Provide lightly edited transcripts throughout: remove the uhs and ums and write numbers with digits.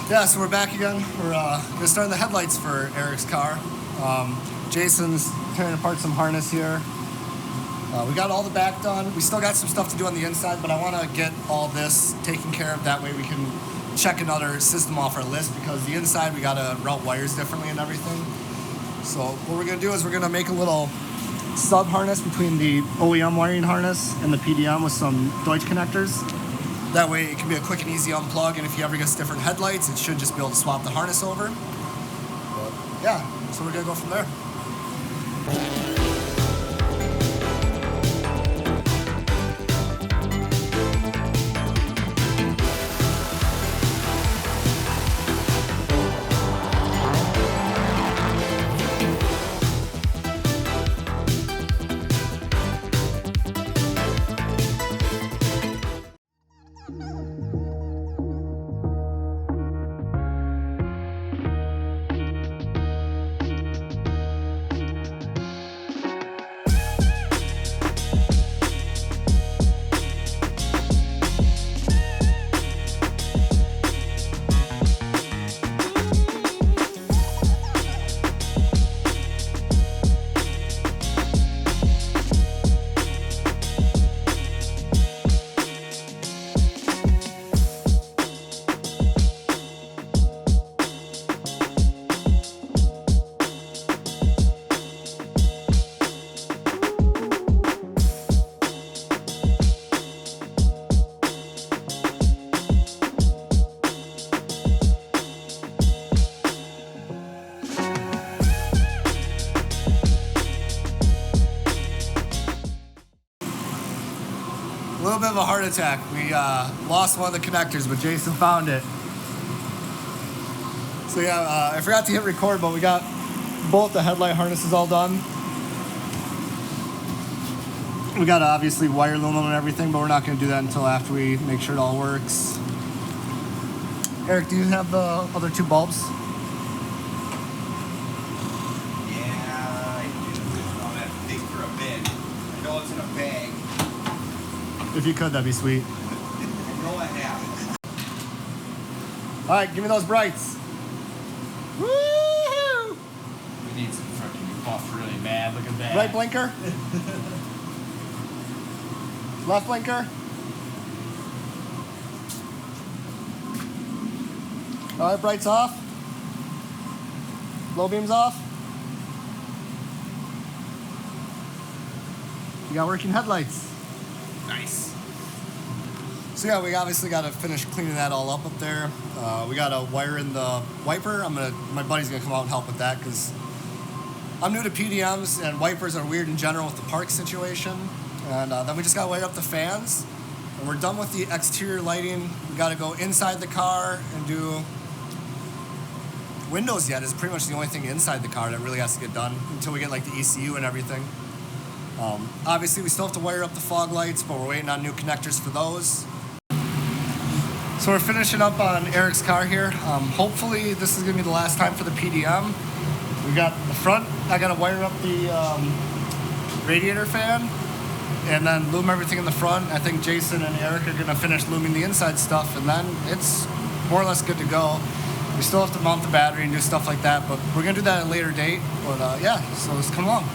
Yeah, so we're back again. We're gonna start the headlights for Eric's car. Jason's tearing apart some harness here. We got all the back done. We still got some stuff to do on the inside, but I want to get all this taken care of. That way we can check another system off our list, because the inside we gotta route wires differently and everything. So what we're gonna do is we're gonna make a little sub harness between the OEM wiring harness and the PDM with some Deutsch connectors. That way it can be a quick and easy unplug, and if you ever get different headlights, it should just be able to swap the harness over. But yeah, so we're gonna go from there. A little bit of a heart attack. We lost one of the connectors, but Jason found it. So yeah, I forgot to hit record, but we got both the headlight harnesses all done. We got to obviously wire loom them and everything, but we're not going to do that until after we make sure it all works. Eric, do you have the other two bulbs? Yeah, I do. I'll have to dig for a bin. I know it's in a bag. If you could, that'd be sweet. I know I have it. All right, give me those brights. Woo! We need some freaking buff really bad. Look at that. Right blinker. Left blinker. All right, brights off. Low beams off. You got working headlights. Nice. So yeah, we obviously got to finish cleaning that all up there. We got to wire in the wiper. My buddy's gonna come out and help with that, because I'm new to PDMs and wipers are weird in general with the park situation. And then we just got to wire up the fans, and we're done with the exterior lighting. We got to go inside the car and do windows. Yet is pretty much the only thing inside the car that really has to get done until we get like the ECU and everything. Obviously, we still have to wire up the fog lights, but we're waiting on new connectors for those. So we're finishing up on Eric's car here. Hopefully, this is going to be the last time for the PDM. We got the front. I got to wire up the radiator fan and then loom everything in the front. I think Jason and Eric are going to finish looming the inside stuff, and then it's more or less good to go. We still have to mount the battery and do stuff like that, but we're going to do that at a later date. But yeah, so let's come along.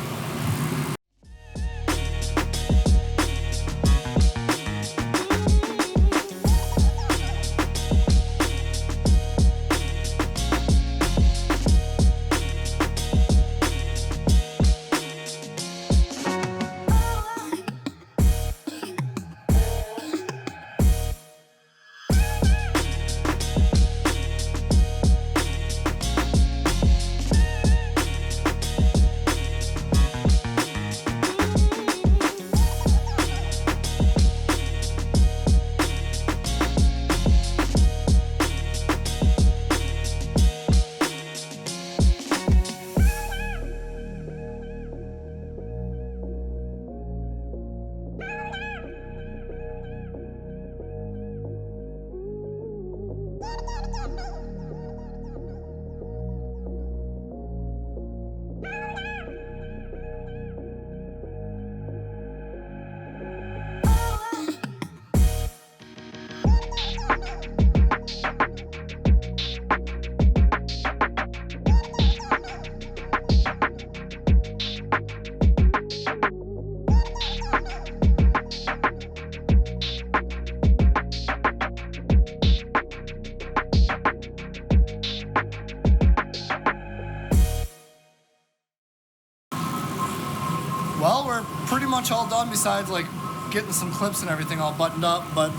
much all done besides like getting some clips and everything all buttoned up, but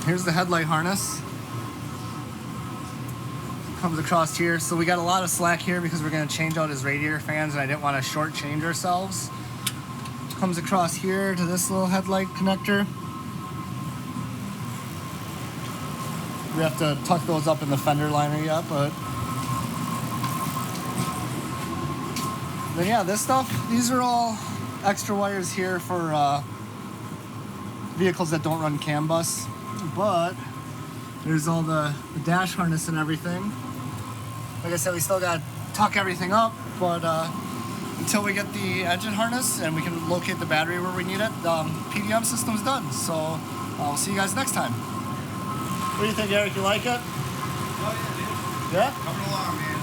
here's the headlight harness. Comes across here. So we got a lot of slack here because we're going to change out his radiator fans and I didn't want to shortchange ourselves. Comes across here to this little headlight connector. We have to tuck those up in the fender liner yet, but then yeah, this stuff, these are all extra wires here for vehicles that don't run CAN bus, but there's all the dash harness and everything. Like I said, we still got to tuck everything up, but until we get the engine harness and we can locate the battery where we need it, the PDM system's done. So I'll see you guys next time. What do you think, Eric? You like it? Oh, yeah, dude. Yeah? Coming along, man.